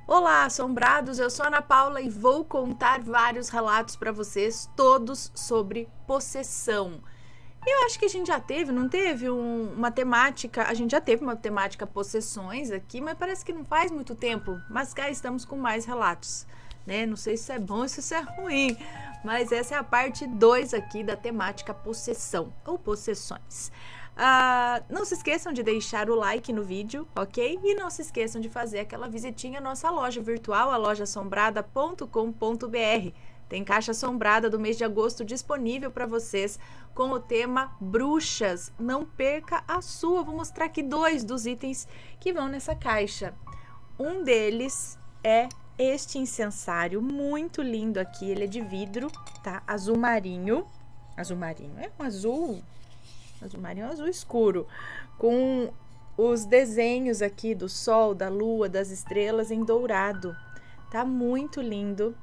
Olá, assombrados! Eu sou a Ana Paula e vou contar vários relatos para vocês, todos sobre possessão. Eu acho que a gente já teve, não teve uma temática, a gente já teve uma temática possessões aqui, mas parece que não faz muito tempo, mas cá estamos com mais relatos, né? Não sei se isso é bom ou se isso é ruim, mas essa é a parte 2 aqui da temática possessão ou possessões. Não se esqueçam de deixar o like no vídeo, ok? E não se esqueçam de fazer aquela visitinha à nossa loja virtual, a lojaassombrada.com.br. Tem caixa assombrada do mês de agosto disponível para vocês com o tema bruxas. Não perca a sua. Vou mostrar aqui 2 dos itens que vão nessa caixa. Um deles é este incensário muito lindo aqui. Ele é de vidro, tá? Azul marinho. Azul marinho é um azul marinho, azul escuro, com os desenhos aqui do sol, da lua, das estrelas em dourado. Tá muito lindo.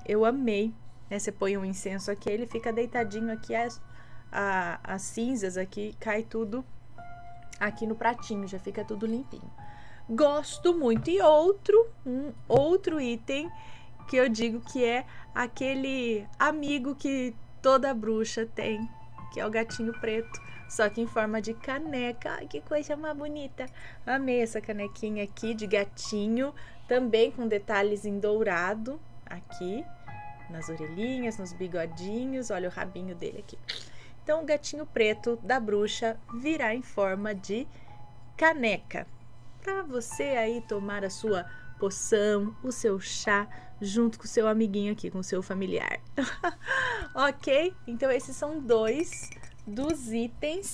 Eu amei, né? Você põe um incenso aqui, ele fica deitadinho aqui, as cinzas aqui, cai tudo aqui no pratinho, já fica tudo limpinho. Gosto muito. E outro item que eu digo que é aquele amigo que toda bruxa tem, que é o gatinho preto, só que em forma de caneca. Ai, que coisa mais bonita. Amei essa canequinha aqui de gatinho, também com detalhes em dourado aqui, nas orelhinhas, nos bigodinhos. Olha o rabinho dele aqui. Então, o gatinho preto da bruxa virá em forma de caneca, para você aí tomar a sua poção, o seu chá, junto com o seu amiguinho aqui, com o seu familiar. Ok? Então, esses são 2 dos itens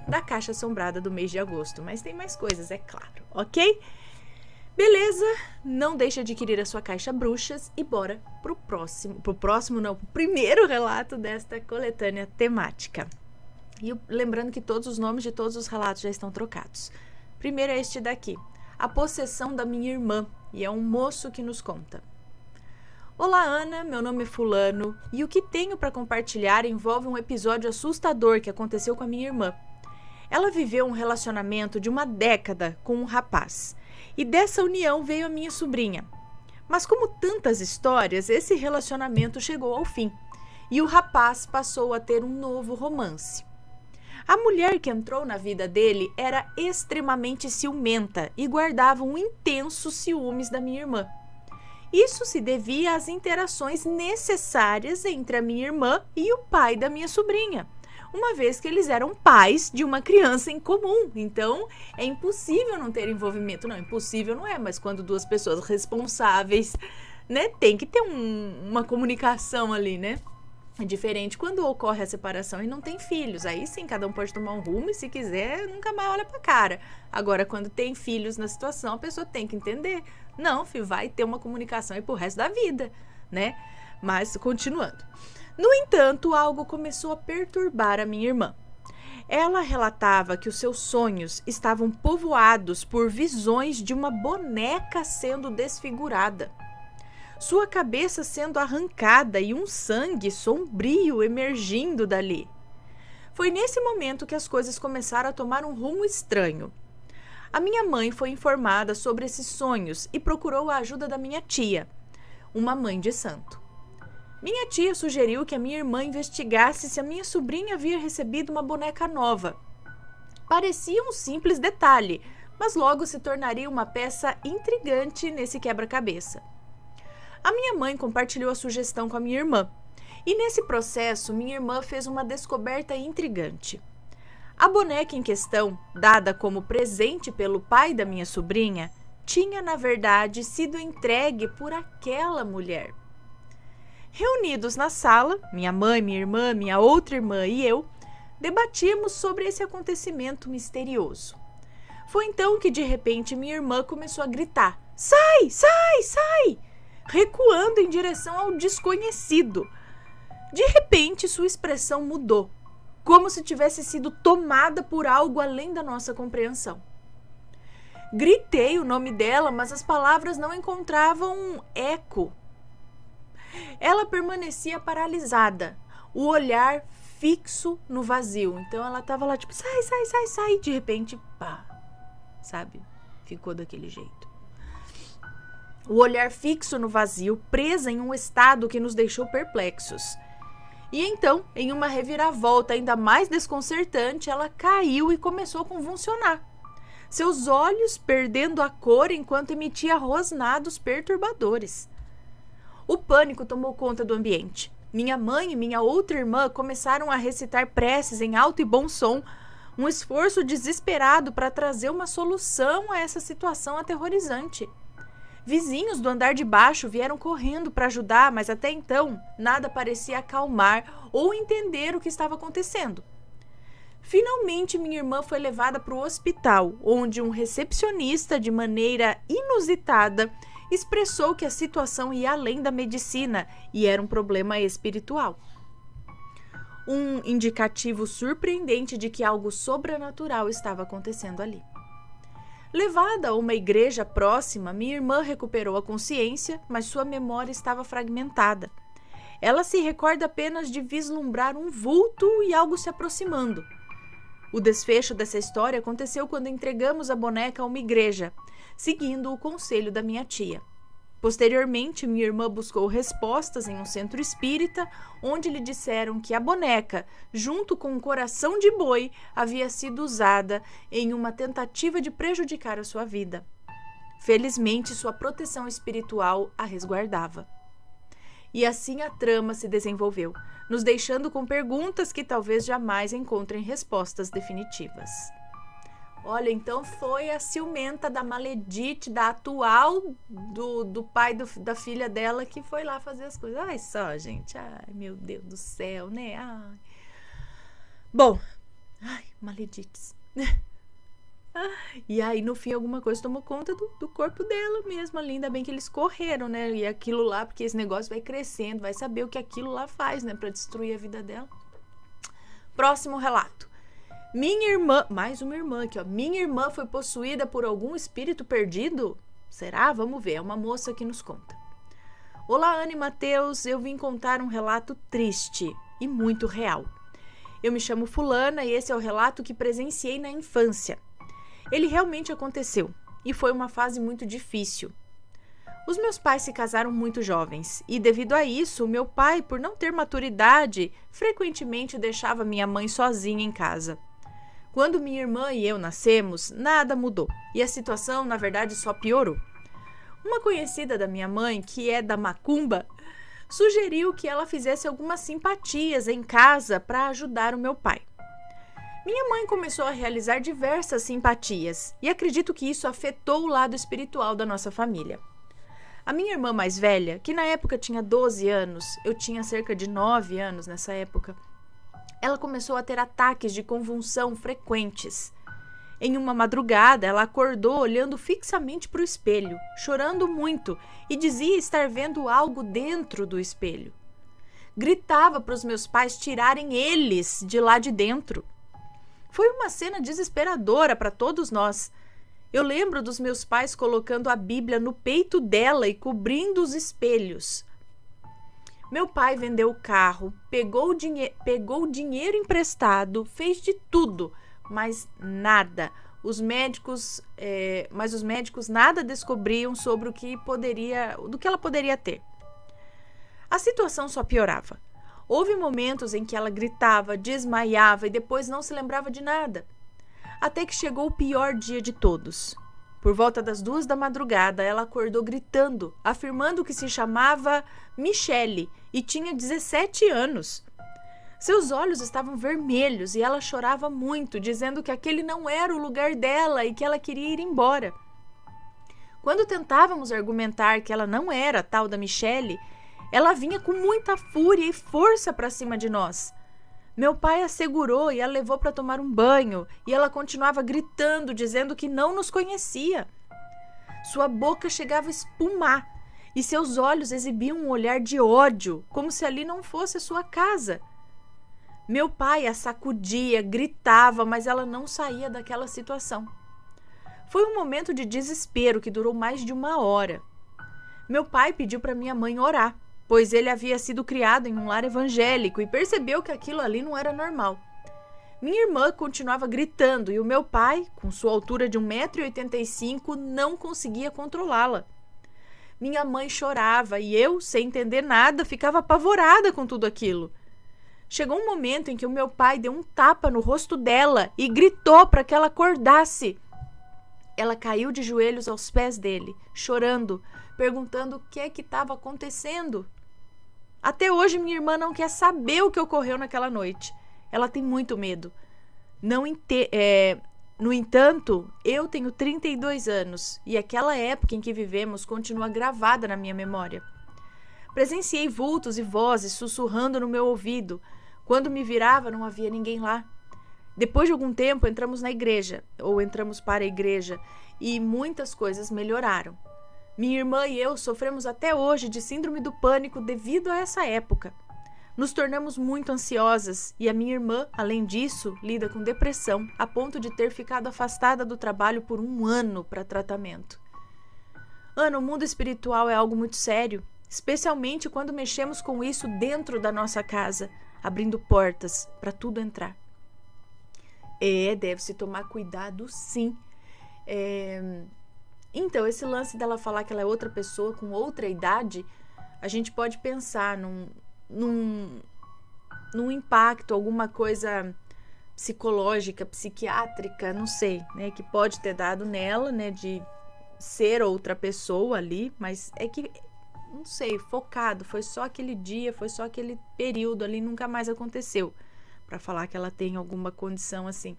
da caixa assombrada do mês de agosto, mas tem mais coisas, é claro, ok? Beleza? Não deixe de adquirir a sua caixa bruxas e bora pro primeiro relato desta coletânea temática. E lembrando que todos os nomes de todos os relatos já estão trocados. Primeiro é este daqui, a possessão da minha irmã, e é um moço que nos conta. Olá, Ana, meu nome é fulano, e o que tenho para compartilhar envolve um episódio assustador que aconteceu com a minha irmã. Ela viveu um relacionamento de uma década com um rapaz, e dessa união veio a minha sobrinha. Mas como tantas histórias, esse relacionamento chegou ao fim, e o rapaz passou a ter um novo romance. A mulher que entrou na vida dele era extremamente ciumenta e guardava um intenso ciúmes da minha irmã. Isso se devia às interações necessárias entre a minha irmã e o pai da minha sobrinha, uma vez que eles eram pais de uma criança em comum. Então, é impossível não ter envolvimento. Não, impossível não é, mas quando 2 pessoas responsáveis, né, tem que ter uma comunicação ali, né? É diferente quando ocorre a separação e não tem filhos. Aí sim, cada um pode tomar um rumo e se quiser, nunca mais olha pra cara. Agora, quando tem filhos na situação, a pessoa tem que entender. Não, filho, vai ter uma comunicação aí pro resto da vida, né? Mas, continuando. No entanto, algo começou a perturbar a minha irmã. Ela relatava que os seus sonhos estavam povoados por visões de uma boneca sendo desfigurada, sua cabeça sendo arrancada e um sangue sombrio emergindo dali. Foi nesse momento que as coisas começaram a tomar um rumo estranho. A minha mãe foi informada sobre esses sonhos e procurou a ajuda da minha tia, uma mãe de santo. Minha tia sugeriu que a minha irmã investigasse se a minha sobrinha havia recebido uma boneca nova. Parecia um simples detalhe, mas logo se tornaria uma peça intrigante nesse quebra-cabeça. A minha mãe compartilhou a sugestão com a minha irmã, e nesse processo minha irmã fez uma descoberta intrigante. A boneca em questão, dada como presente pelo pai da minha sobrinha, tinha na verdade sido entregue por aquela mulher. Reunidos na sala, minha mãe, minha irmã, minha outra irmã e eu, debatíamos sobre esse acontecimento misterioso. Foi então que de repente minha irmã começou a gritar: "Sai, sai, sai!", recuando em direção ao desconhecido. De repente, sua expressão mudou, como se tivesse sido tomada por algo além da nossa compreensão. Gritei o nome dela, mas as palavras não encontravam eco. Ela permanecia paralisada, o olhar fixo no vazio. Então ela estava lá tipo, sai, sai, sai, sai. De repente, pá, sabe? Ficou daquele jeito. o olhar fixo no vazio, presa em um estado que nos deixou perplexos. E então, em uma reviravolta ainda mais desconcertante, ela caiu e começou a convulsionar. Seus olhos perdendo a cor enquanto emitia rosnados perturbadores. O pânico tomou conta do ambiente. Minha mãe e minha outra irmã começaram a recitar preces em alto e bom som, um esforço desesperado para trazer uma solução a essa situação aterrorizante. Vizinhos do andar de baixo vieram correndo para ajudar, mas até então nada parecia acalmar ou entender o que estava acontecendo. Finalmente, minha irmã foi levada para o hospital, onde um recepcionista, de maneira inusitada, expressou que a situação ia além da medicina e era um problema espiritual. Um indicativo surpreendente de que algo sobrenatural estava acontecendo ali. Levada a uma igreja próxima, minha irmã recuperou a consciência, mas sua memória estava fragmentada. Ela se recorda apenas de vislumbrar um vulto e algo se aproximando. O desfecho dessa história aconteceu quando entregamos a boneca a uma igreja, seguindo o conselho da minha tia. Posteriormente, minha irmã buscou respostas em um centro espírita, onde lhe disseram que a boneca, junto com um coração de boi, havia sido usada em uma tentativa de prejudicar a sua vida. Felizmente, sua proteção espiritual a resguardava. E assim a trama se desenvolveu, nos deixando com perguntas que talvez jamais encontrem respostas definitivas. Olha, então foi a ciumenta da Maledite, da atual do pai da filha dela, que foi lá fazer as coisas. Ai, só, gente. Ai, meu Deus do céu, né? Ai. Bom, Maledites. E aí, no fim, alguma coisa tomou conta do corpo dela mesmo ali. Ainda bem que eles correram, né? E aquilo lá, porque esse negócio vai crescendo, vai saber o que aquilo lá faz, né? Pra destruir a vida dela. Próximo relato. Minha irmã, mais uma irmã aqui, ó. Minha irmã foi possuída por algum espírito perdido? Será? Vamos ver. É uma moça que nos conta. Olá, Ana e Matheus. Eu vim contar um relato triste e muito real. Eu me chamo Fulana e esse é o relato que presenciei na infância. Ele realmente aconteceu e foi uma fase muito difícil. Os meus pais se casaram muito jovens e, devido a isso, meu pai, por não ter maturidade, frequentemente deixava minha mãe sozinha em casa. Quando minha irmã e eu nascemos, nada mudou e a situação, na verdade, só piorou. Uma conhecida da minha mãe, que é da macumba, sugeriu que ela fizesse algumas simpatias em casa para ajudar o meu pai. Minha mãe começou a realizar diversas simpatias e acredito que isso afetou o lado espiritual da nossa família. A minha irmã mais velha, que na época tinha 12 anos, eu tinha cerca de 9 anos nessa época, ela começou a ter ataques de convulsão frequentes. Em uma madrugada, ela acordou olhando fixamente para o espelho, chorando muito e dizia estar vendo algo dentro do espelho. Gritava para os meus pais tirarem eles de lá de dentro. Foi uma cena desesperadora para todos nós. Eu lembro dos meus pais colocando a Bíblia no peito dela e cobrindo os espelhos. Meu pai vendeu o carro, pegou o dinheiro emprestado, fez de tudo, mas nada. Os médicos nada descobriam sobre do que ela poderia ter. A situação só piorava. Houve momentos em que ela gritava, desmaiava e depois não se lembrava de nada. Até que chegou o pior dia de todos. Por volta das 2 da madrugada, ela acordou gritando, afirmando que se chamava Michele e tinha 17 anos. Seus olhos estavam vermelhos e ela chorava muito, dizendo que aquele não era o lugar dela e que ela queria ir embora. Quando tentávamos argumentar que ela não era a tal da Michele, ela vinha com muita fúria e força para cima de nós. Meu pai a segurou e a levou para tomar um banho e ela continuava gritando, dizendo que não nos conhecia. Sua boca chegava a espumar e seus olhos exibiam um olhar de ódio, como se ali não fosse a sua casa. Meu pai a sacudia, gritava, mas ela não saía daquela situação. Foi um momento de desespero que durou mais de 1 hora. Meu pai pediu para minha mãe orar, pois ele havia sido criado em um lar evangélico e percebeu que aquilo ali não era normal. Minha irmã continuava gritando e o meu pai, com sua altura de 1,85 m, não conseguia controlá-la. Minha mãe chorava e eu, sem entender nada, ficava apavorada com tudo aquilo. Chegou um momento em que o meu pai deu um tapa no rosto dela e gritou para que ela acordasse. Ela caiu de joelhos aos pés dele, chorando, perguntando o que é que estava acontecendo. Até hoje minha irmã não quer saber o que ocorreu naquela noite. Ela tem muito medo. No entanto, eu tenho 32 anos e aquela época em que vivemos continua gravada na minha memória. Presenciei vultos e vozes sussurrando no meu ouvido. Quando me virava, não havia ninguém lá. Depois de algum tempo, entramos para a igreja e muitas coisas melhoraram. Minha irmã e eu sofremos até hoje de síndrome do pânico devido a essa época. Nos tornamos muito ansiosas e a minha irmã, além disso, lida com depressão a ponto de ter ficado afastada do trabalho por 1 ano para tratamento. Ana, o mundo espiritual é algo muito sério, especialmente quando mexemos com isso dentro da nossa casa, abrindo portas para tudo entrar. Deve-se tomar cuidado, sim. Então, esse lance dela falar que ela é outra pessoa com outra idade, a gente pode pensar num impacto, alguma coisa psicológica, psiquiátrica, não sei, né, que pode ter dado nela, né, de ser outra pessoa ali, mas é que, não sei, focado, foi só aquele dia, foi só aquele período ali, nunca mais aconteceu, para falar que ela tem alguma condição assim.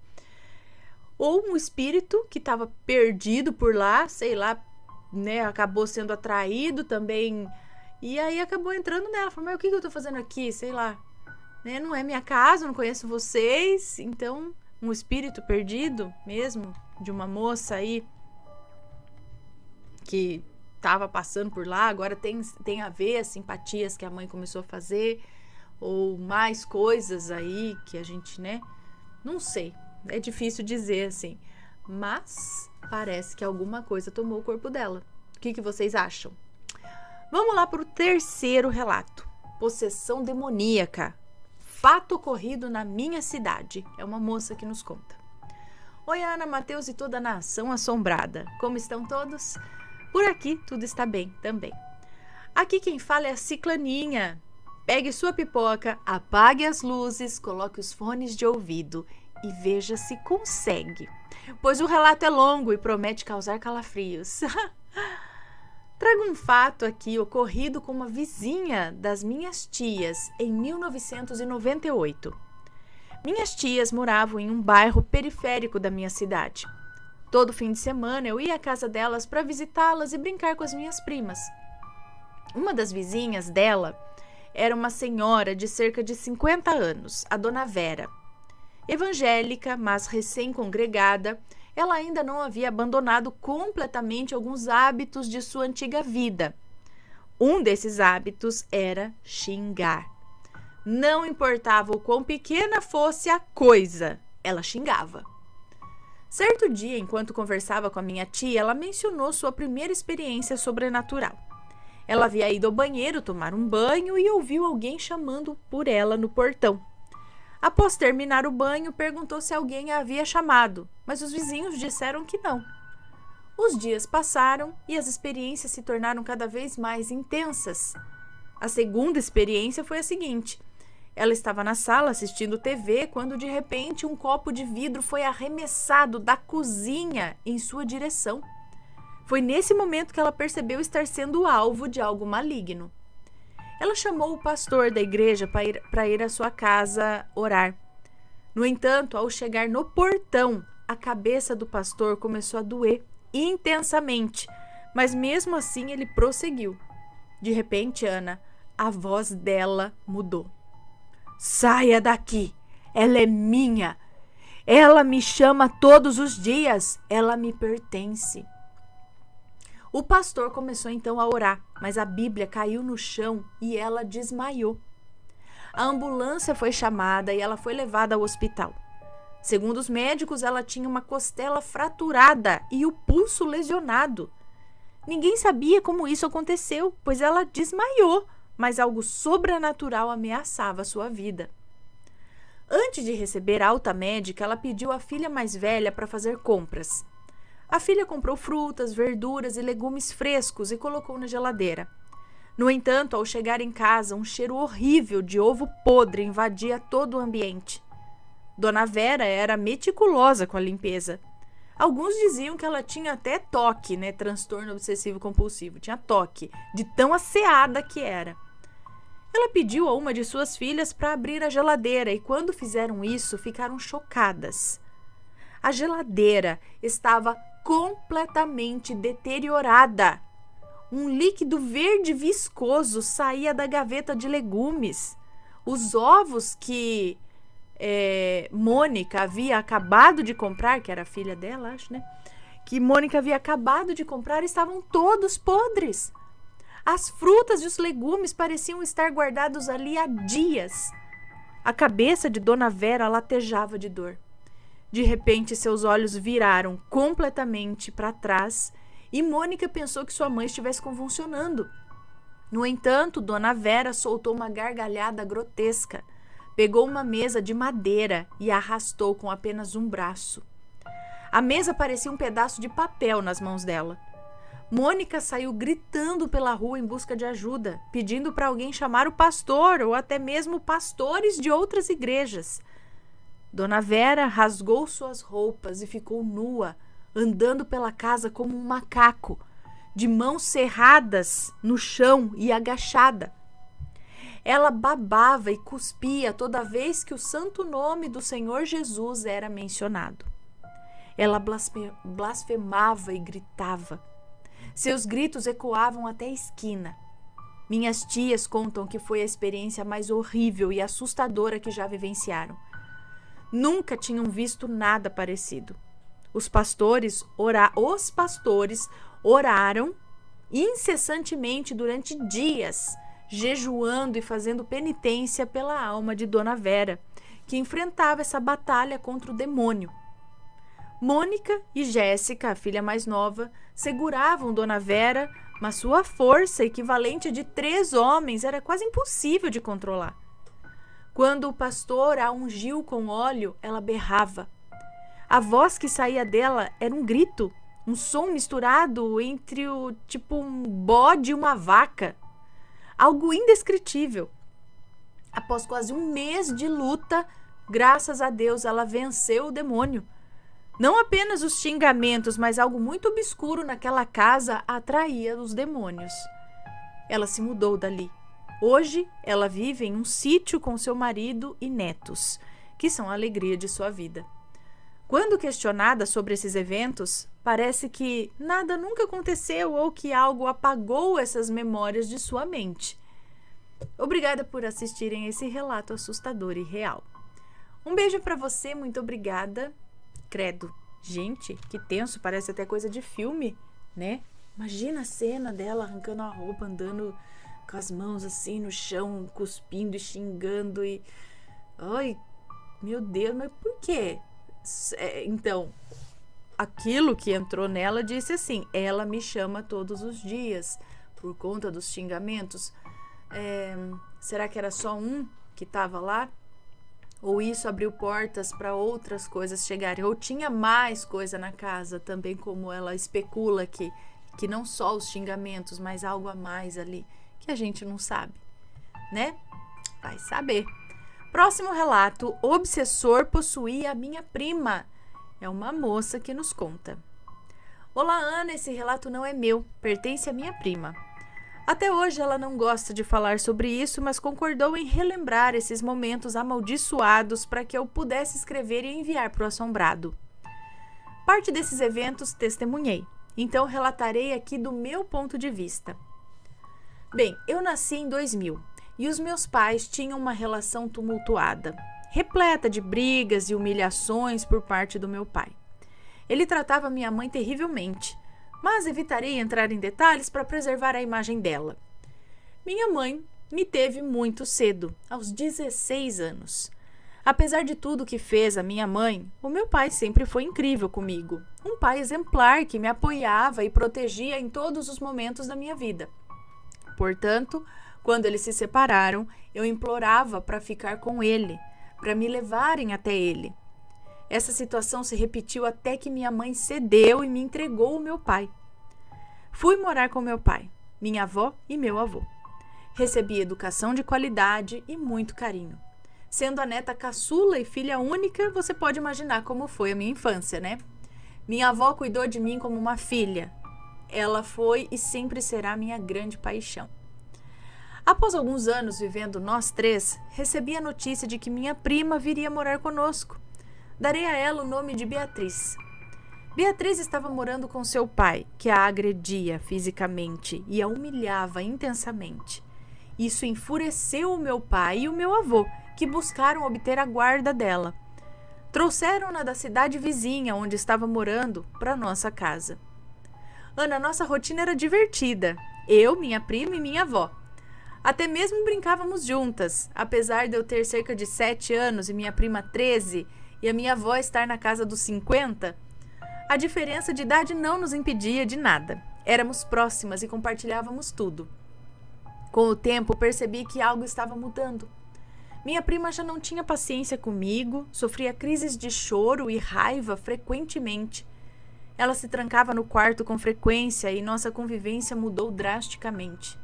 Ou um espírito que estava perdido por lá, sei lá, né, acabou sendo atraído também, e aí acabou entrando nela, falou, mas o que eu tô fazendo aqui, sei lá, né, não é minha casa, não conheço vocês, então um espírito perdido mesmo, de uma moça aí, que estava passando por lá, agora tem a ver as simpatias que a mãe começou a fazer, ou mais coisas aí que a gente, né, não sei. É difícil dizer assim, mas parece que alguma coisa tomou o corpo dela. O que vocês acham? Vamos lá para o 3º relato. Possessão demoníaca. Fato ocorrido na minha cidade. É uma moça que nos conta. Oi, Ana, Mateus e toda a nação assombrada. Como estão todos? Por aqui tudo está bem também. Aqui quem fala é a Ciclaninha. Pegue sua pipoca, apague as luzes, coloque os fones de ouvido e veja se consegue, pois o relato é longo e promete causar calafrios. Trago um fato aqui ocorrido com uma vizinha das minhas tias em 1998. Minhas tias moravam em um bairro periférico da minha cidade. Todo fim de semana eu ia à casa delas para visitá-las e brincar com as minhas primas. Uma das vizinhas dela era uma senhora de cerca de 50 anos, a dona Vera. Evangélica, mas recém-congregada, ela ainda não havia abandonado completamente alguns hábitos de sua antiga vida. Um desses hábitos era xingar. Não importava o quão pequena fosse a coisa, ela xingava. Certo dia, enquanto conversava com a minha tia, ela mencionou sua primeira experiência sobrenatural. Ela havia ido ao banheiro tomar um banho e ouviu alguém chamando por ela no portão. Após terminar o banho, perguntou se alguém a havia chamado, mas os vizinhos disseram que não. Os dias passaram e as experiências se tornaram cada vez mais intensas. A segunda experiência foi a seguinte. Ela estava na sala assistindo TV quando, de repente, um copo de vidro foi arremessado da cozinha em sua direção. Foi nesse momento que ela percebeu estar sendo alvo de algo maligno. Ela chamou o pastor da igreja para ir à sua casa orar. No entanto, ao chegar no portão, a cabeça do pastor começou a doer intensamente, mas mesmo assim ele prosseguiu. De repente, Ana, a voz dela mudou. Saia daqui! Ela é minha! Ela me chama todos os dias! Ela me pertence! O pastor começou então a orar, mas a Bíblia caiu no chão e ela desmaiou. A ambulância foi chamada e ela foi levada ao hospital. Segundo os médicos, ela tinha uma costela fraturada e o pulso lesionado. Ninguém sabia como isso aconteceu, pois ela desmaiou, mas algo sobrenatural ameaçava sua vida. Antes de receber alta médica, ela pediu à filha mais velha para fazer compras. A filha comprou frutas, verduras e legumes frescos e colocou na geladeira. No entanto, ao chegar em casa, um cheiro horrível de ovo podre invadia todo o ambiente. Dona Vera era meticulosa com a limpeza. Alguns diziam que ela tinha até toque, né? Transtorno obsessivo compulsivo. Tinha toque, de tão asseada que era. Ela pediu a uma de suas filhas para abrir a geladeira e quando fizeram isso, ficaram chocadas. A geladeira estava completamente deteriorada. Um líquido verde viscoso saía da gaveta de legumes. Os ovos que Mônica havia acabado de comprar, que era a filha dela, acho, né? Que Mônica havia acabado de comprar, estavam todos podres. As frutas e os legumes pareciam estar guardados ali há dias. A cabeça de Dona Vera latejava de dor. De repente, seus olhos viraram completamente para trás e Mônica pensou que sua mãe estivesse convulsionando. No entanto, Dona Vera soltou uma gargalhada grotesca. Pegou uma mesa de madeira e a arrastou com apenas um braço. A mesa parecia um pedaço de papel nas mãos dela. Mônica saiu gritando pela rua em busca de ajuda, pedindo para alguém chamar o pastor ou até mesmo pastores de outras igrejas. Dona Vera rasgou suas roupas e ficou nua, andando pela casa como um macaco, de mãos cerradas no chão e agachada. Ela babava e cuspia toda vez que o santo nome do Senhor Jesus era mencionado. Ela blasfemava e gritava. Seus gritos ecoavam até a esquina. Minhas tias contam que foi a experiência mais horrível e assustadora que já vivenciaram. Nunca tinham visto nada parecido. Os pastores oraram incessantemente durante dias, jejuando e fazendo penitência pela alma de Dona Vera, que enfrentava essa batalha contra o demônio. Mônica e Jéssica, a filha mais nova, seguravam Dona Vera, mas sua força, equivalente de 3 homens, era quase impossível de controlar. Quando o pastor a ungiu com óleo, ela berrava. A voz que saía dela era um grito, um som misturado entre um bode e uma vaca. Algo indescritível. Após quase um mês de luta, graças a Deus, ela venceu o demônio. Não apenas os xingamentos, mas algo muito obscuro naquela casa atraía os demônios. Ela se mudou dali. Hoje, ela vive em um sítio com seu marido e netos, que são a alegria de sua vida. Quando questionada sobre esses eventos, parece que nada nunca aconteceu ou que algo apagou essas memórias de sua mente. Obrigada por assistirem esse relato assustador e real. Um beijo para você, muito obrigada. Credo, gente, que tenso, parece até coisa de filme, né? Imagina a cena dela arrancando a roupa, andando com as mãos assim no chão, cuspindo e xingando e... Ai, meu Deus, mas por quê? Então, aquilo que entrou nela disse assim, ela me chama todos os dias por conta dos xingamentos. Será que era só um que estava lá? Ou isso abriu portas para outras coisas chegarem? Ou tinha mais coisa na casa também, como ela especula que não só os xingamentos, mas algo a mais ali que a gente não sabe, né? Vai saber. Próximo relato, obsessor possuía a minha prima. É uma moça que nos conta. Olá, Ana, esse relato não é meu, pertence à minha prima. Até hoje ela não gosta de falar sobre isso, mas concordou em relembrar esses momentos amaldiçoados para que eu pudesse escrever e enviar para o assombrado. Parte desses eventos testemunhei, então relatarei aqui do meu ponto de vista. Bem, eu nasci em 2000 e os meus pais tinham uma relação tumultuada, repleta de brigas e humilhações por parte do meu pai. Ele tratava minha mãe terrivelmente, mas evitarei entrar em detalhes para preservar a imagem dela. Minha mãe me teve muito cedo, aos 16 anos. Apesar de tudo que fez a minha mãe, o meu pai sempre foi incrível comigo. Um pai exemplar que me apoiava e protegia em todos os momentos da minha vida. Portanto, quando eles se separaram, eu implorava para ficar com ele, para me levarem até ele. Essa situação se repetiu até que minha mãe cedeu e me entregou o meu pai. Fui morar com meu pai, minha avó e meu avô. Recebi educação de qualidade e muito carinho. Sendo a neta caçula e filha única, você pode imaginar como foi a minha infância, né? Minha avó cuidou de mim como uma filha. Ela foi e sempre será minha grande paixão. Após alguns anos vivendo nós três, recebi a notícia de que minha prima viria morar conosco. Darei a ela o nome de Beatriz. Beatriz estava morando com seu pai, que a agredia fisicamente e a humilhava intensamente. Isso enfureceu o meu pai e o meu avô, que buscaram obter a guarda dela. Trouxeram-na da cidade vizinha, onde estava morando, para nossa casa. Ana, nossa rotina era divertida. Eu, minha prima e minha avó. Até mesmo brincávamos juntas, apesar de eu ter cerca de 7 anos e minha prima 13 e a minha avó estar na casa dos 50. A diferença de idade não nos impedia de nada. Éramos próximas e compartilhávamos tudo. Com o tempo, percebi que algo estava mudando. Minha prima já não tinha paciência comigo, sofria crises de choro e raiva frequentemente. Ela se trancava no quarto com frequência e nossa convivência mudou drasticamente.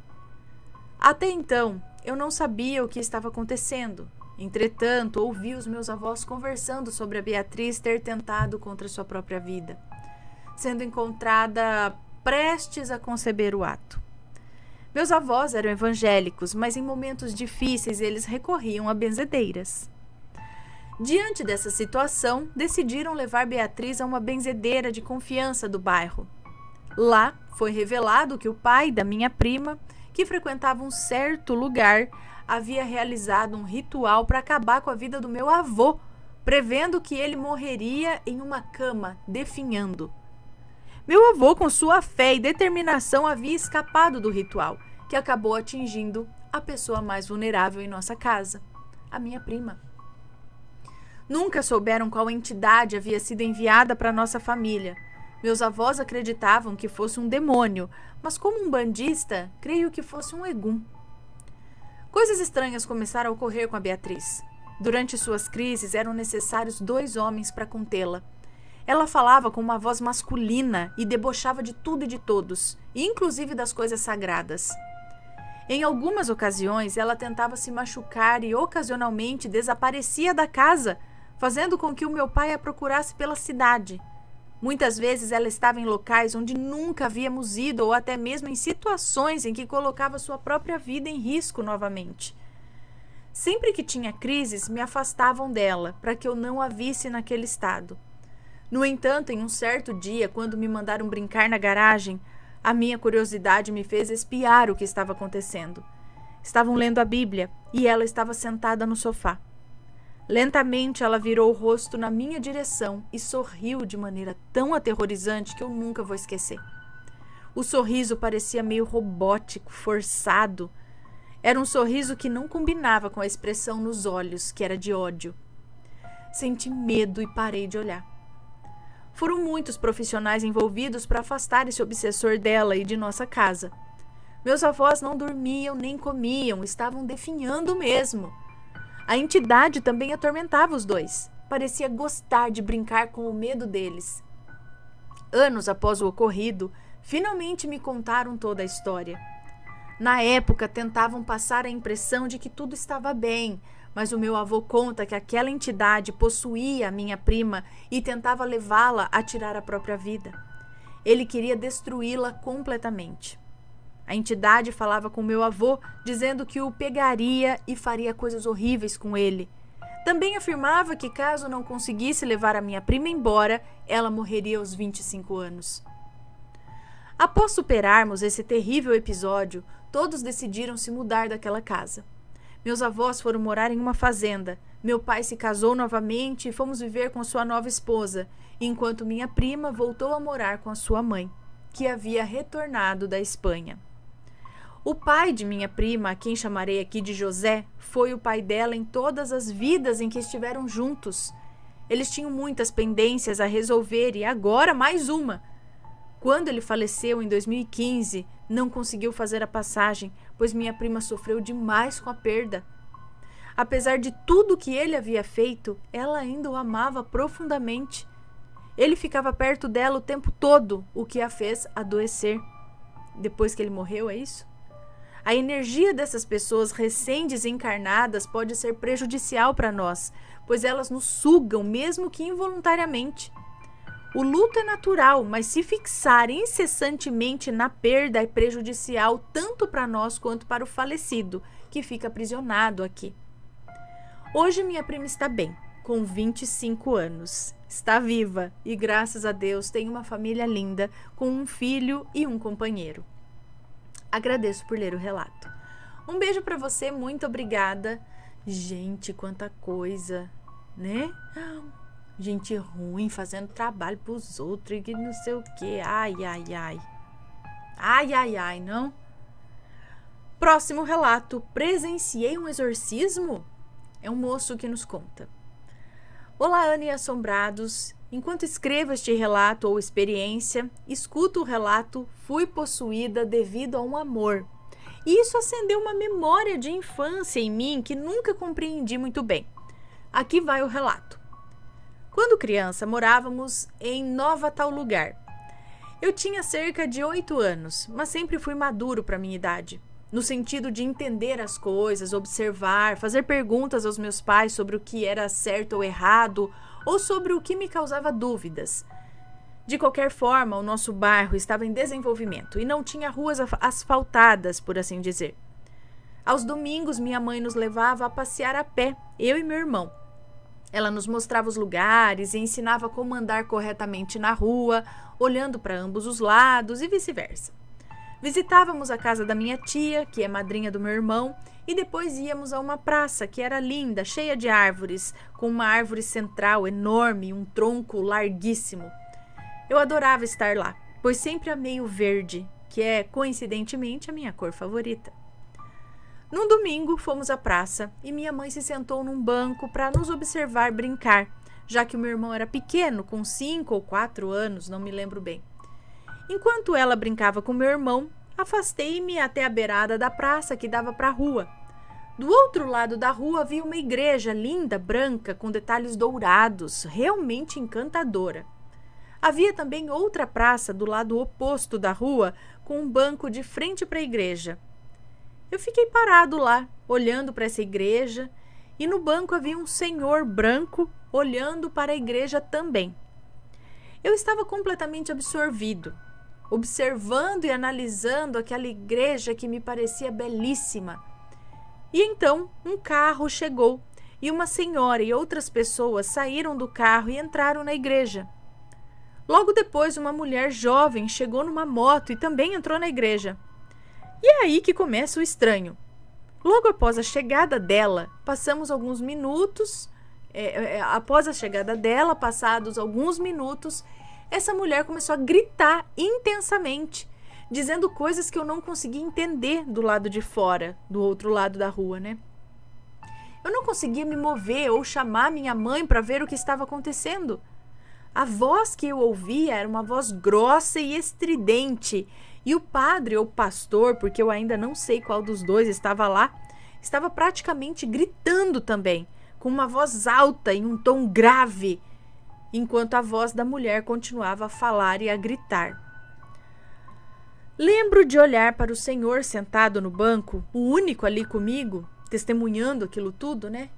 Até então, eu não sabia o que estava acontecendo. Entretanto, ouvi os meus avós conversando sobre a Beatriz ter tentado contra sua própria vida, sendo encontrada prestes a conceber o ato. Meus avós eram evangélicos, mas em momentos difíceis eles recorriam a benzedeiras. Diante dessa situação, decidiram levar Beatriz a uma benzedeira de confiança do bairro. Lá foi revelado que o pai da minha prima, que frequentava um certo lugar, havia realizado um ritual para acabar com a vida do meu avô, prevendo que ele morreria em uma cama, definhando. Meu avô, com sua fé e determinação, havia escapado do ritual, que acabou atingindo a pessoa mais vulnerável em nossa casa, a minha prima. Nunca souberam qual entidade havia sido enviada para nossa família. Meus avós acreditavam que fosse um demônio, mas como um bandista, creio que fosse um egum. Coisas estranhas começaram a ocorrer com a Beatriz. Durante suas crises, eram necessários 2 homens para contê-la. Ela falava com uma voz masculina e debochava de tudo e de todos, inclusive das coisas sagradas. Em algumas ocasiões, ela tentava se machucar e ocasionalmente desaparecia da casa, fazendo com que o meu pai a procurasse pela cidade. Muitas vezes ela estava em locais onde nunca havíamos ido ou até mesmo em situações em que colocava sua própria vida em risco novamente. Sempre que tinha crises, me afastavam dela, para que eu não a visse naquele estado. No entanto, em um certo dia, quando me mandaram brincar na garagem, a minha curiosidade me fez espiar o que estava acontecendo. Estavam lendo a Bíblia e ela estava sentada no sofá. Lentamente, ela virou o rosto na minha direção e sorriu de maneira tão aterrorizante que eu nunca vou esquecer. O sorriso parecia meio robótico, forçado. Era um sorriso que não combinava com a expressão nos olhos, que era de ódio. Senti medo e parei de olhar. Foram muitos profissionais envolvidos para afastar esse obsessor dela e de nossa casa. Meus avós não dormiam nem comiam, estavam definhando mesmo. A entidade também atormentava os dois. Parecia gostar de brincar com o medo deles. Anos após o ocorrido, finalmente me contaram toda a história. Na época, tentavam passar a impressão de que tudo estava bem, mas o meu avô conta que aquela entidade possuía a minha prima e tentava levá-la a tirar a própria vida. Ele queria destruí-la completamente. A entidade falava com meu avô, dizendo que o pegaria e faria coisas horríveis com ele. Também afirmava que caso não conseguisse levar a minha prima embora, ela morreria aos 25 anos. Após superarmos esse terrível episódio, todos decidiram se mudar daquela casa. Meus avós foram morar em uma fazenda. Meu pai se casou novamente e fomos viver com sua nova esposa, enquanto minha prima voltou a morar com a sua mãe, que havia retornado da Espanha. O pai de minha prima, a quem chamarei aqui de José, foi o pai dela em todas as vidas em que estiveram juntos. Eles tinham muitas pendências a resolver e agora mais uma. Quando ele faleceu em 2015, não conseguiu fazer a passagem, pois minha prima sofreu demais com a perda. Apesar de tudo que ele havia feito, ela ainda o amava profundamente. Ele ficava perto dela o tempo todo, o que a fez adoecer. Depois que ele morreu, é isso? A energia dessas pessoas recém-desencarnadas pode ser prejudicial para nós, pois elas nos sugam, mesmo que involuntariamente. O luto é natural, mas se fixar incessantemente na perda é prejudicial tanto para nós quanto para o falecido, que fica aprisionado aqui. Hoje minha prima está bem, com 25 anos. Está viva e, graças a Deus, tem uma família linda, com um filho e um companheiro. Agradeço por ler o relato. Um beijo para você, muito obrigada. Gente, quanta coisa, né? Gente ruim, fazendo trabalho pros outros e não sei o quê. Ai, ai, ai. Ai, ai, ai, não? Próximo relato. Presenciei um exorcismo? É um moço que nos conta. Olá, Ana e assombrados. Enquanto escrevo este relato ou experiência, escuto o relato "Fui possuída devido a um amor". E isso acendeu uma memória de infância em mim que nunca compreendi muito bem. Aqui vai o relato. Quando criança, morávamos em Nova Tal Lugar. Eu tinha cerca de 8 anos, mas sempre fui maduro para minha idade, no sentido de entender as coisas, observar, fazer perguntas aos meus pais sobre o que era certo ou errado, ou sobre o que me causava dúvidas. De qualquer forma, o nosso bairro estava em desenvolvimento e não tinha ruas asfaltadas, por assim dizer. Aos domingos, minha mãe nos levava a passear a pé, eu e meu irmão. Ela nos mostrava os lugares e ensinava como andar corretamente na rua, olhando para ambos os lados e vice-versa. Visitávamos a casa da minha tia, que é madrinha do meu irmão, e depois íamos a uma praça que era linda, cheia de árvores, com uma árvore central enorme e um tronco larguíssimo. Eu adorava estar lá, pois sempre amei o verde, que é, coincidentemente, a minha cor favorita. Num domingo, fomos à praça e minha mãe se sentou num banco para nos observar brincar, já que o meu irmão era pequeno, com 5 ou 4 anos, não me lembro bem. Enquanto ela brincava com meu irmão, afastei-me até a beirada da praça que dava para a rua. Do outro lado da rua havia uma igreja linda, branca, com detalhes dourados, realmente encantadora. Havia também outra praça do lado oposto da rua, com um banco de frente para a igreja. Eu fiquei parado lá, olhando para essa igreja, e no banco havia um senhor branco olhando para a igreja também. Eu estava completamente absorvido, observando e analisando aquela igreja que me parecia belíssima. E então um carro chegou e uma senhora e outras pessoas saíram do carro e entraram na igreja. Logo depois, uma mulher jovem chegou numa moto e também entrou na igreja. E é aí que começa o estranho. Logo após a chegada dela, passados alguns minutos, essa mulher começou a gritar intensamente, dizendo coisas que eu não conseguia entender do lado de fora, do outro lado da rua, né? Eu não conseguia me mover ou chamar minha mãe para ver o que estava acontecendo. A voz que eu ouvia era uma voz grossa e estridente, e o padre ou pastor, porque eu ainda não sei qual dos dois estava lá, estava praticamente gritando também, com uma voz alta e um tom grave, enquanto a voz da mulher continuava a falar e a gritar. Lembro de olhar para o senhor sentado no banco, o único ali comigo, testemunhando aquilo tudo, né?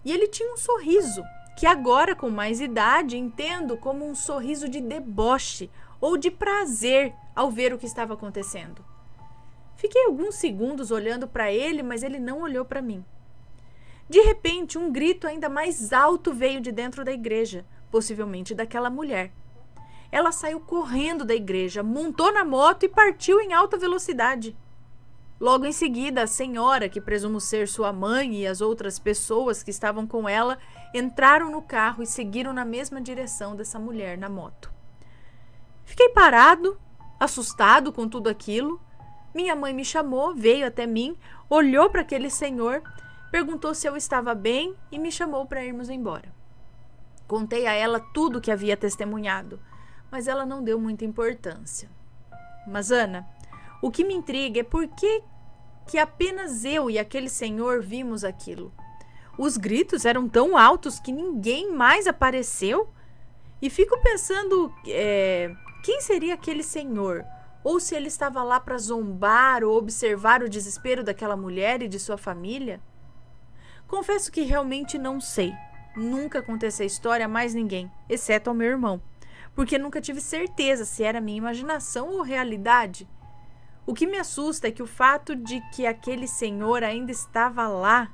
E ele tinha um sorriso, que agora, com mais idade, entendo como um sorriso de deboche ou de prazer ao ver o que estava acontecendo. Fiquei alguns segundos olhando para ele, mas ele não olhou para mim. De repente, um grito ainda mais alto veio de dentro da igreja, possivelmente daquela mulher. Ela saiu correndo da igreja, montou na moto e partiu em alta velocidade. Logo em seguida, a senhora, que presumo ser sua mãe, e as outras pessoas que estavam com ela, entraram no carro e seguiram na mesma direção dessa mulher na moto. Fiquei parado, assustado com tudo aquilo. Minha mãe me chamou, veio até mim, olhou para aquele senhor, perguntou se eu estava bem e me chamou para irmos embora. Contei a ela tudo o que havia testemunhado, mas ela não deu muita importância. Mas, Ana, o que me intriga é por que apenas eu e aquele senhor vimos aquilo. Os gritos eram tão altos que ninguém mais apareceu. E fico pensando, quem seria aquele senhor? Ou se ele estava lá para zombar ou observar o desespero daquela mulher e de sua família? Confesso que realmente não sei. Nunca contei essa história a mais ninguém, exceto ao meu irmão, porque nunca tive certeza se era minha imaginação ou realidade. O que me assusta é que o fato de que aquele senhor ainda estava lá.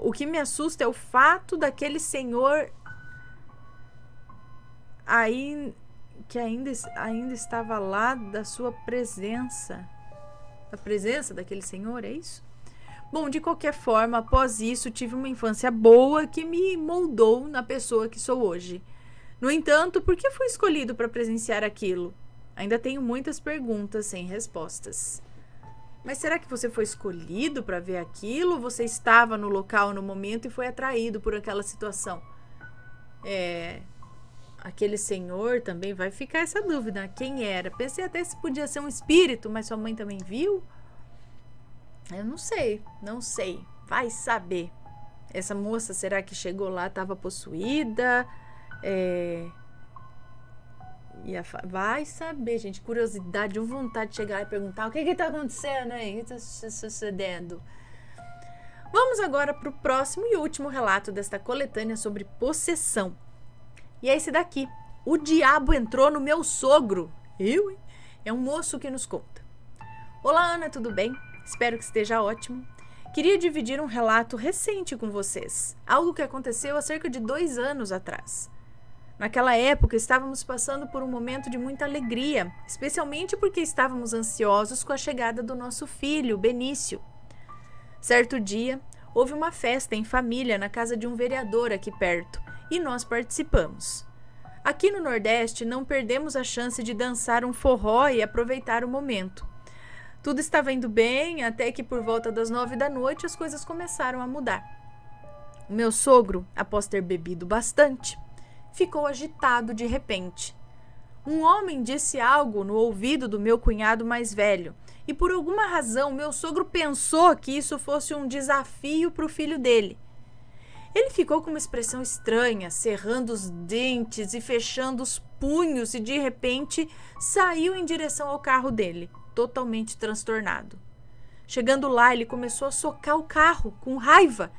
O que me assusta é o fato daquele senhor que ainda estava lá, da sua presença. A presença daquele senhor, é isso? Bom, de qualquer forma, após isso, tive uma infância boa que me moldou na pessoa que sou hoje. No entanto, por que fui escolhido para presenciar aquilo? Ainda tenho muitas perguntas sem respostas. Mas será que você foi escolhido para ver aquilo? Ou você estava no local no momento e foi atraído por aquela situação? Aquele senhor também vai ficar essa dúvida. Quem era? Pensei até se podia ser um espírito, mas sua mãe também viu? Eu não sei. Vai saber. Essa moça, será que chegou lá, estava possuída? Vai saber, gente. Curiosidade, vontade de chegar e perguntar o que está acontecendo aí? O que está sucedendo? Vamos agora para o próximo e último relato desta coletânea sobre possessão. E é esse daqui. O diabo entrou no meu sogro. Eu, hein? É um moço que nos conta. Olá, Ana, tudo bem? Espero que esteja ótimo. Queria dividir um relato recente com vocês. Algo que aconteceu há cerca de 2 anos atrás. Naquela época, estávamos passando por um momento de muita alegria, especialmente porque estávamos ansiosos com a chegada do nosso filho, Benício. Certo dia, houve uma festa em família na casa de um vereador aqui perto, e nós participamos. Aqui no Nordeste, não perdemos a chance de dançar um forró e aproveitar o momento. Tudo estava indo bem, até que por volta das 9 da noite as coisas começaram a mudar. O meu sogro, após ter bebido bastante, ficou agitado de repente. Um homem disse algo no ouvido do meu cunhado mais velho, e por alguma razão meu sogro pensou que isso fosse um desafio para o filho dele. Ele ficou com uma expressão estranha, cerrando os dentes e fechando os punhos, e de repente saiu em direção ao carro dele, totalmente transtornado. Chegando lá, ele começou a socar o carro com raiva.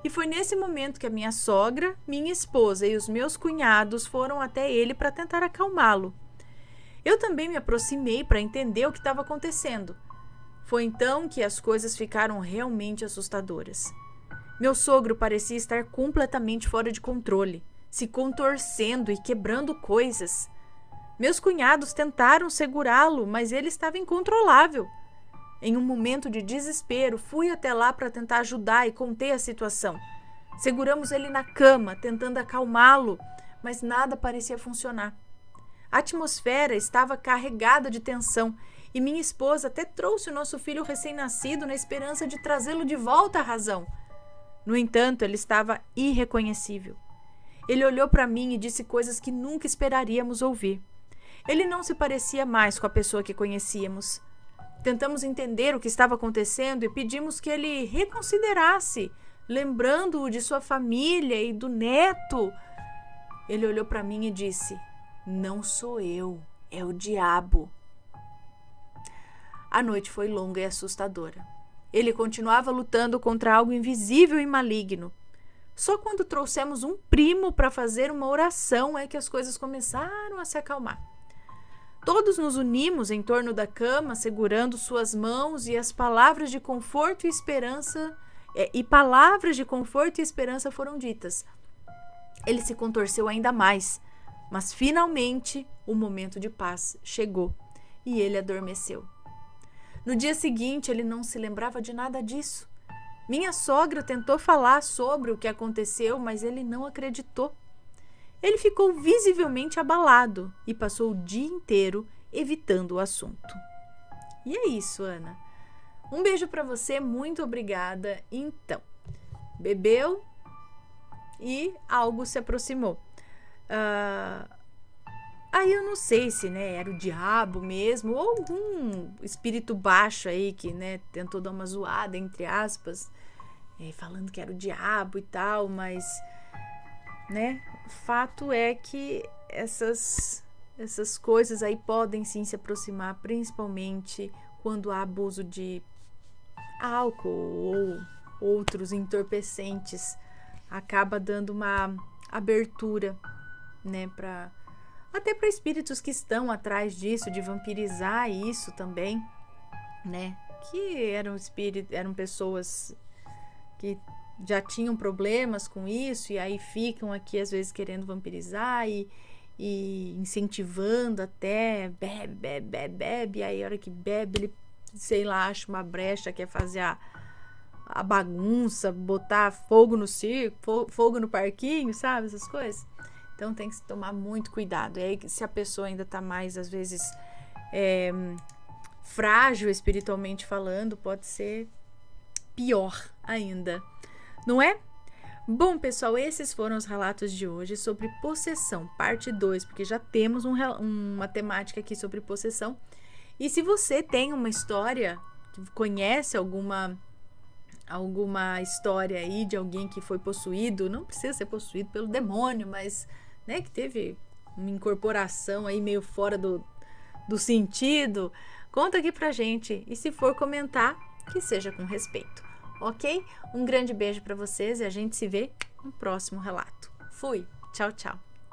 E foi nesse momento que a minha sogra, minha esposa e os meus cunhados foram até ele para tentar acalmá-lo. Eu também me aproximei para entender o que estava acontecendo. Foi então que as coisas ficaram realmente assustadoras. Meu sogro parecia estar completamente fora de controle, se contorcendo e quebrando coisas. Meus cunhados tentaram segurá-lo, mas ele estava incontrolável. Em um momento de desespero, fui até lá para tentar ajudar e conter a situação. Seguramos ele na cama, tentando acalmá-lo, mas nada parecia funcionar. A atmosfera estava carregada de tensão e minha esposa até trouxe o nosso filho recém-nascido na esperança de trazê-lo de volta à razão. No entanto, ele estava irreconhecível. Ele olhou para mim e disse coisas que nunca esperaríamos ouvir. Ele não se parecia mais com a pessoa que conhecíamos. Tentamos entender o que estava acontecendo e pedimos que ele reconsiderasse, lembrando-o de sua família e do neto. Ele olhou para mim e disse: "Não sou eu, é o diabo." A noite foi longa e assustadora. Ele continuava lutando contra algo invisível e maligno. Só quando trouxemos um primo para fazer uma oração é que as coisas começaram a se acalmar. Todos nos unimos em torno da cama, segurando suas mãos, e as palavras de conforto e esperança foram ditas. Ele se contorceu ainda mais, mas finalmente o momento de paz chegou e ele adormeceu. No dia seguinte, ele não se lembrava de nada disso. Minha sogra tentou falar sobre o que aconteceu, mas ele não acreditou. Ele ficou visivelmente abalado e passou o dia inteiro evitando o assunto. E é isso, Ana. Um beijo para você, muito obrigada. Então, bebeu e algo se aproximou. Aí eu não sei se, era o diabo mesmo ou algum espírito baixo aí que, tentou dar uma zoada, entre aspas. falando que era o diabo e tal, mas, né, fato é que essas coisas aí podem sim se aproximar, principalmente quando há abuso de álcool ou outros entorpecentes, acaba dando uma abertura, né, até para espíritos que estão atrás disso, de vampirizar isso também, né, que eram pessoas que já tinham problemas com isso e aí ficam aqui às vezes querendo vampirizar e incentivando até, bebe, e aí a hora que bebe ele, sei lá, acha uma brecha, quer fazer a bagunça, botar fogo no circo, fogo no parquinho, sabe, essas coisas. Então tem que tomar muito cuidado. E aí, se a pessoa ainda tá mais, às vezes, frágil espiritualmente falando, pode ser pior ainda, não é? Bom, pessoal, esses foram os relatos de hoje sobre possessão, parte 2, porque já temos uma temática aqui sobre possessão. E se você tem uma história, conhece alguma história aí de alguém que foi possuído, não precisa ser possuído pelo demônio, mas, né, que teve uma incorporação aí meio fora do sentido, conta aqui pra gente. E se for comentar, que seja com respeito, ok? Um grande beijo pra vocês e a gente se vê no próximo relato. Fui! Tchau, tchau!